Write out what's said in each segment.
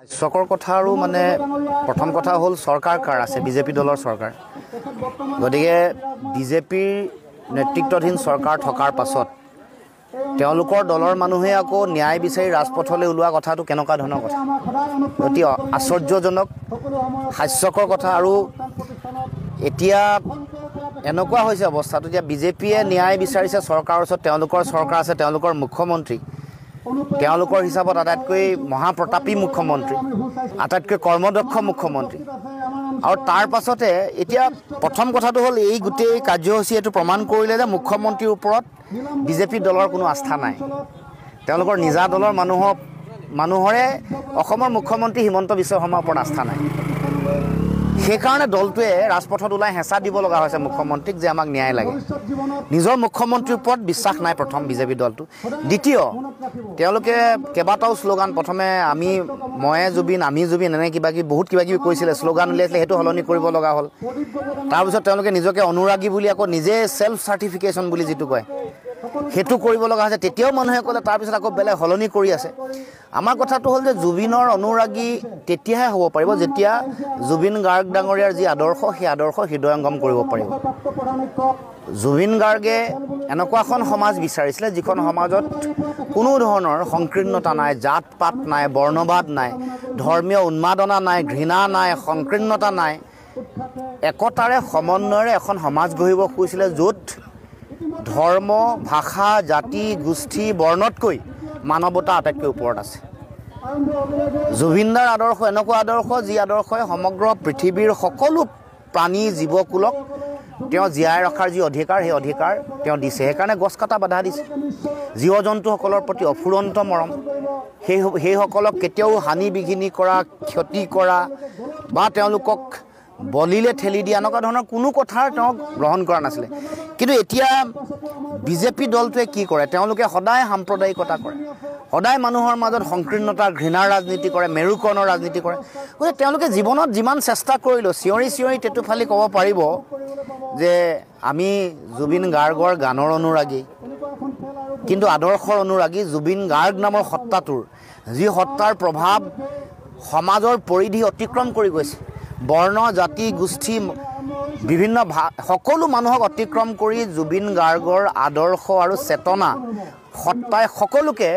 চকৰ কথা আৰু মানে প্ৰথম কথা হ'ল চৰকাৰ কাৰ আছে বিজেপি দলৰ চৰকাৰ গতিকে বিজেপিৰ নেতৃত্বাধীন চৰকাৰ থকাৰ পাছত তেওঁলোকৰ দলৰ মানুহে আকৌ ন্যায় বিচাৰি ৰাজপথলৈ ওলোৱা কথাটো কেনেকুৱা ধৰণৰ কথা অতি আশ্চৰ্যজনক হাস্যকৰ কথা আৰু এতিয়া এনেকুৱা হৈছে অৱস্থাটো যে বিজেপিয়ে ন্যায় বিচাৰিছে চৰকাৰৰ ওচৰত তেওঁলোকৰ চৰকাৰ আছে তেওঁলোকৰ মুখ্যমন্ত্ৰী তেওঁলোকৰ হিচাপত আটাইতকৈ মহাপ্ৰতাপী মুখ্যমন্ত্ৰী আটাইতকৈ কৰ্মদক্ষ মুখ্যমন্ত্ৰী আৰু তাৰ পাছতে এতিয়া প্ৰথম কথাটো হ'ল এই গোটেই কাৰ্যসূচী এইটো প্ৰমাণ কৰিলে যে মুখ্যমন্ত্ৰীৰ ওপৰত বিজেপি দলৰ কোনো আস্থা নাই তেওঁলোকৰ নিজা দলৰ মানুহৰে অসমৰ মুখ্যমন্ত্ৰী হিমন্ত বিশ্ব শৰ্মাৰ ওপৰত আস্থা নাই সেইকাৰণে দলটোৱে ৰাজপথত ওলাই হেঁচা দিব লগা হৈছে মুখ্যমন্ত্ৰীক যে আমাক ন্যায় লাগে নিজৰ মুখ্যমন্ত্ৰীৰ ওপৰত বিশ্বাস নাই প্ৰথম বিজেপি দলটো দ্বিতীয় তেওঁলোকে কেইবাটাও শ্লোগান প্ৰথমে ময়ে জুবিন আমি জুবিন এনে বহুত কিবা কিবি কৈছিলে শ্লোগান উলিয়াইছিলে সেইটো সলনি কৰিব লগা হ'ল তাৰপিছত তেওঁলোকে নিজকে অনুৰাগী বুলি আকৌ নিজে ছেল্ফ চাৰ্টিফিকেশ্যন বুলি যিটো কয় সেইটো কৰিব লগা হৈছে তেতিয়াও মানুহে ক'লে তাৰপিছত আকৌ বেলেগ সলনি কৰি আছে আমাৰ কথাটো হ'ল যে জুবিনৰ অনুৰাগী তেতিয়াহে হ'ব পাৰিব যেতিয়া জুবিন গাৰ্গ ডাঙৰীয়াৰ যি আদৰ্শ সেই আদৰ্শ হৃদয়ংগম কৰিব পাৰিব জুবিন গাৰ্গে এনেকুৱা এখন সমাজ বিচাৰিছিলে যিখন সমাজত কোনো ধৰণৰ সংকীৰ্ণতা নাই জাত পাত নাই বৰ্ণবাদ নাই ধৰ্মীয় উন্মাদনা নাই ঘৃণা নাই সংকীৰ্ণতা নাই একতাৰে সমন্বয়েৰে এখন সমাজ গঢ়িব খুজিছিলে য'ত ধৰ্ম ভাষা জাতি গোষ্ঠী বৰ্ণতকৈ মানৱতা আটাইতকৈ ওপৰত আছে জুবিনদাৰ আদৰ্শ এনেকুৱা আদৰ্শ যি আদৰ্শই সমগ্ৰ পৃথিৱীৰ সকলো প্ৰাণী জীৱকুলক তেওঁ জীয়াই ৰখাৰ যি অধিকাৰ সেই অধিকাৰ তেওঁ দিছে সেইকাৰণে গছ কটা বাধা দিছে জীৱ জন্তুসকলৰ প্ৰতি অফুৰন্ত মৰম সেইসকলক কেতিয়াও হানি বিঘিনি কৰা ক্ষতি কৰা বা তেওঁলোকক বলিলে ঠেলি দিয়া এনেকুৱা ধৰণৰ কোনো কথাৰ তেওঁ গ্ৰহণ কৰা নাছিলে কিন্তু এতিয়া বিজেপি দলটোৱে কি কৰে তেওঁলোকে সদায় সাম্প্ৰদায়িকতা কৰে সদায় মানুহৰ মাজত সংকীৰ্ণতা ঘৃণাৰ ৰাজনীতি কৰে মেৰুকৰণৰ ৰাজনীতি কৰে গতিকে তেওঁলোকে জীৱনত যিমান চেষ্টা কৰিলেও চিঞৰি চিঞৰি টেটুফালি ক'ব পাৰিব যে আমি জুবিন গাৰ্গৰ গানৰ অনুৰাগী কিন্তু আদৰ্শৰ অনুৰাগী জুবিন গাৰ্গ নামৰ সত্তাটোৰ যি সত্তাৰ প্ৰভাৱ সমাজৰ পৰিধি অতিক্ৰম কৰি গৈছে বৰ্ণ জাতি গোষ্ঠী বিভিন্ন সকলো মানুহক অতিক্ৰম কৰি জুবিন গাৰ্গৰ আদৰ্শ আৰু চেতনা সত্তাই সকলোকে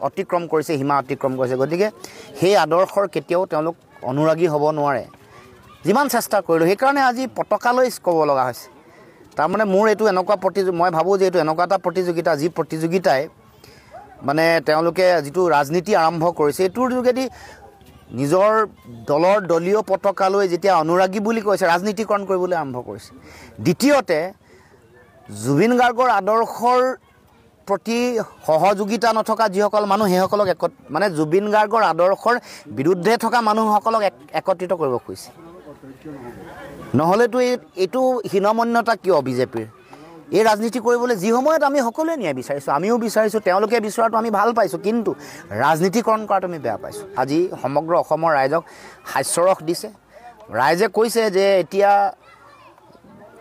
অতিক্ৰম কৰিছে সীমা অতিক্ৰম কৰিছে গতিকে সেই আদৰ্শৰ কেতিয়াও তেওঁলোক অনুৰাগী হ'ব নোৱাৰে যিমান চেষ্টা কৰিলোঁ সেইকাৰণে আজি পতাকালৈ ক'ব লগা হৈছে তাৰমানে মোৰ এইটো এনেকুৱা মই ভাবোঁ যে এইটো এনেকুৱা এটা প্ৰতিযোগিতা যি প্ৰতিযোগিতাই মানে তেওঁলোকে যিটো ৰাজনীতি আৰম্ভ কৰিছে এইটোৰ যোগেদি নিজৰ দলৰ দলীয় পতাকালৈ যেতিয়া অনুৰাগী বুলি কৈছে ৰাজনীতিকৰণ কৰিবলৈ আৰম্ভ কৰিছে দ্বিতীয়তে জুবিন গাৰ্গৰ আদৰ্শৰ প্ৰতি সহযোগিতা নথকা যিসকল মানুহ সেইসকলক মানে জুবিন গাৰ্গৰ আদৰ্শৰ বিৰুদ্ধে থকা মানুহসকলক একত্ৰিত কৰিব খুজিছে নহ'লেতো এইটো হীনমন্যতা কিয় বিজেপিৰ এই ৰাজনীতি কৰিবলৈ যি সময়ত আমি সকলোৱে ন্যায় বিচাৰিছোঁ আমিও বিচাৰিছোঁ তেওঁলোকে বিচৰাটো আমি ভাল পাইছোঁ কিন্তু ৰাজনীতিকৰণ কৰাটো আমি বেয়া পাইছোঁ আজি সমগ্ৰ অসমৰ ৰাইজক হাস্যৰস দিছে ৰাইজে কৈছে যে এতিয়া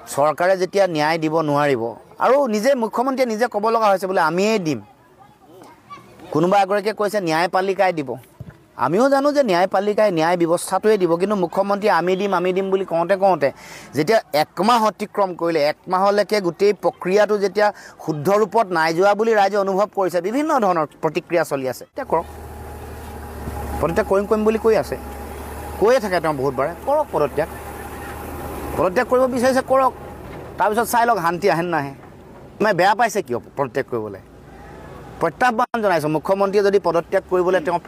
চৰকাৰে যেতিয়া ন্যায় দিব নোৱাৰিব আৰু নিজে মুখ্যমন্ত্ৰীয়ে নিজে ক'ব লগা হৈছে বোলে আমিয়েই দিম কোনোবা এগৰাকীয়ে কৈছে ন্যায়পালিকাই দিব আমিও জানো যে ন্যায়পালিকাই ন্যায় ব্যৱস্থাটোৱে দিব কিন্তু মুখ্যমন্ত্ৰীয়ে আমি দিম বুলি কওঁতে যেতিয়া একমাহ অতিক্ৰম কৰিলে একমাহলৈকে গোটেই প্ৰক্ৰিয়াটো যেতিয়া শুদ্ধ ৰূপত নাই যোৱা বুলি ৰাইজে অনুভৱ কৰিছে বিভিন্ন ধৰণৰ প্ৰতিক্ৰিয়া চলি আছে এতিয়া কৰক পদত্যাগ কৰিম বুলি কৈ আছে কৈয়ে থাকে তেওঁ বহুতবাৰে কৰক পদত্যাগ কৰিব বিচাৰিছে কৰক তাৰপিছত চাই লওক শান্তি আহে নাহে মানে বেয়া পাইছে কিয় পদত্যাগ কৰিবলৈ প্ৰত্যাহ্বান জনাইছোঁ মুখ্যমন্ত্ৰীয়ে যদি পদত্যাগ কৰিবলৈ তেওঁ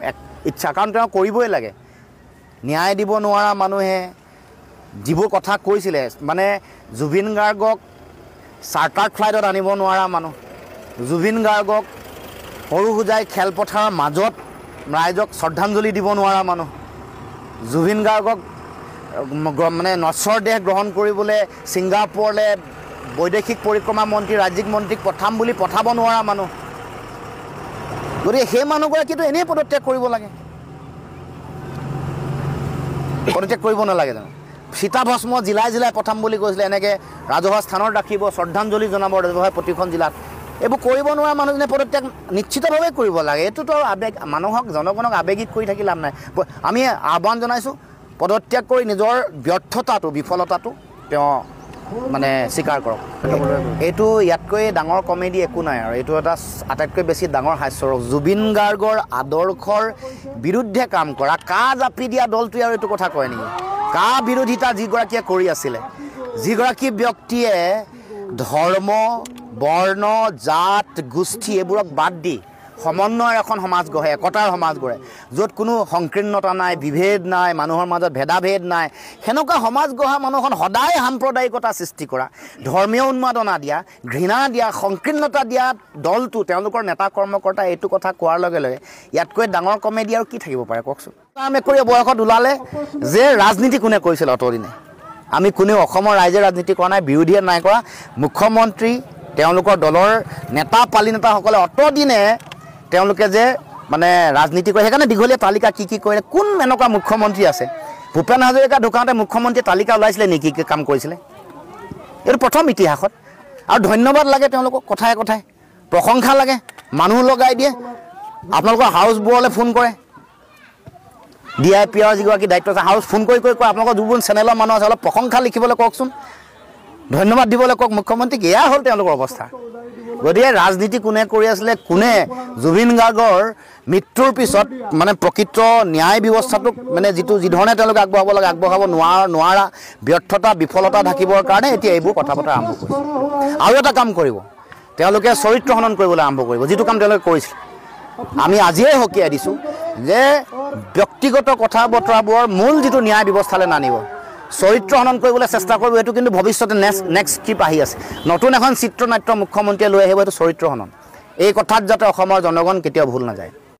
ইচ্ছা কাৰণ তেওঁ কৰিবই লাগে ন্যায় দিব নোৱাৰা মানুহে যিবোৰ কথা কৈছিলে মানে জুবিন গাৰ্গক চাৰ্টাৰ ফ্লাইটত আনিব নোৱাৰা মানুহ জুবিন গাৰ্গক সৰু সুজাই খেলপথাৰৰ মাজত ৰাইজক শ্ৰদ্ধাঞ্জলি দিব নোৱাৰা মানুহ জুবিন গাৰ্গক মানে নশ্বৰ দেহ গ্ৰহণ কৰিবলৈ ছিংগাপুৰলৈ বৈদেশিক পৰিক্ৰমা মন্ত্ৰী ৰাজ্যিক মন্ত্ৰীক পঠাম বুলি পঠাব নোৱাৰা মানুহ গতিকে সেই মানুহগৰাকীটো এনেই পদত্যাগ কৰিব লাগে পদত্যাগ কৰিব নালাগে জানো চিতাভস্ম জিলাই পঠাম বুলি কৈছিলে এনেকৈ ৰাজহুৱা স্থানত ৰাখিব শ্ৰদ্ধাঞ্জলি জনাব ৰাজহুৱা প্ৰতিখন জিলাত এইবোৰ কৰিব নোৱাৰা মানুহজনে পদত্যাগ নিশ্চিতভাৱে কৰিব লাগে। এইটোতো আৱেগ, মানুহক জনগণক আৱেগিক কৰি থাকি লাভ নাই। আমি আহ্বান জনাইছোঁ পদত্যাগ কৰি নিজৰ ব্যৰ্থতাটো বিফলতাটো তেওঁ মানে স্বীকাৰ কৰক। এইটো ইয়াতকৈ ডাঙৰ কমেডি একো নাই আৰু এইটো এটা আটাইতকৈ বেছি ডাঙৰ হাস্যৰস। জুবিন গাৰ্গৰ আদৰ্শৰ বিৰুদ্ধে কাম কৰা কা জাপি দিয়া দলটোৱে আৰু এইটো কথা কয় নেকি? কা বিৰোধিতা যিগৰাকীয়ে কৰি আছিলে, যিগৰাকী ব্যক্তিয়ে ধৰ্ম বৰ্ণ জাত গোষ্ঠী এইবোৰক বাদ দি সমন্বয়ৰ এখন সমাজ গঢ়ে, একতাৰ সমাজ গঢ়ে, য'ত কোনো সংকীৰ্ণতা নাই, বিভেদ নাই, মানুহৰ মাজত ভেদাভেদ নাই, সেনেকুৱা সমাজ গঢ়া মানুহখন সদায় সাম্প্ৰদায়িকতা সৃষ্টি কৰা, ধৰ্মীয় উন্মাদনা দিয়া, ঘৃণা দিয়া, সংকীৰ্ণতা দিয়া দলটো, তেওঁলোকৰ নেতা কৰ্মকৰ্তা এইটো কথা কোৱাৰ লগে লগে ইয়াতকৈ ডাঙৰ কমেডি আৰু কি থাকিব পাৰে কওকচোন? মেকুৰীয়ে বয়সত ওলালে যে ৰাজনীতি কোনে কৰিছিল অতদিনে? আমি কোনেও অসমৰ ৰাইজে ৰাজনীতি কৰা নাই, বিৰোধীয়ে নাই কৰা। মুখ্যমন্ত্ৰী তেওঁলোকৰ দলৰ নেতা পালি নেতাসকলে অতদিনে তেওঁলোকে যে মানে ৰাজনীতি কৰে, সেইকাৰণে দীঘলীয়া তালিকা কি কি কৰে, কোন এনেকুৱা মুখ্যমন্ত্ৰী আছে? ভূপেন হাজৰিকা ঢুকাওঁতে মুখ্যমন্ত্ৰীয়ে তালিকা ওলাইছিলে নেকি কি কাম কৰিছিলে? এইটো প্ৰথম ইতিহাসত। আৰু ধন্যবাদ লাগে তেওঁলোকক, কথাই কথাই প্ৰশংসা লাগে, মানুহ লগাই দিয়ে। আপোনালোকৰ হাউচবোৰলৈ ফোন কৰে, DIPৰ যিগৰাকী দায়িত্ব আছে হাউচ ফোন কৰি কয় আপোনালোকৰ যিবোৰ চেনেলৰ মানুহ আছে অলপ প্ৰশংসা লিখিবলৈ কওকচোন, ধন্যবাদ দিবলৈ কওক মুখ্যমন্ত্ৰীক। এয়া হ'ল তেওঁলোকৰ অৱস্থা। গতিকে ৰাজনীতি কোনে কৰি আছিলে, কোনে জুবিন গাৰ্গৰ মৃত্যুৰ পিছত মানে প্ৰকৃত ন্যায় ব্যৱস্থাটোক মানে যি ধৰণে তেওঁলোকে আগবঢ়াব লাগে আগবঢ়াব নোৱাৰা ব্যৰ্থতা বিফলতা ঢাকিবৰ কাৰণে এতিয়া এইবোৰ কথা বতৰা আৰম্ভ কৰিছে। আৰু এটা কাম কৰিব, তেওঁলোকে চৰিত্ৰ হনন কৰিবলৈ আৰম্ভ কৰিব, যিটো কাম তেওঁলোকে কৰিছিল। আমি আজিয়ে সকীয়াই দিছোঁ যে ব্যক্তিগত কথা বতৰাবোৰৰ মূল যিটো ন্যায় ব্যৱস্থালৈ নানিব, চৰিত্ৰ হনন কৰিবলৈ চেষ্টা কৰিব। এইটো কিন্তু ভৱিষ্যতে নেক্সট ট্ৰিপ আহি আছে, নতুন এখন চিত্ৰনাট্য মুখ্যমন্ত্ৰীয়ে লৈ আহিব, এইটো চৰিত্ৰ হনন। এই কথাত যাতে অসমৰ জনগণ কেতিয়াও ভুল নাযায়।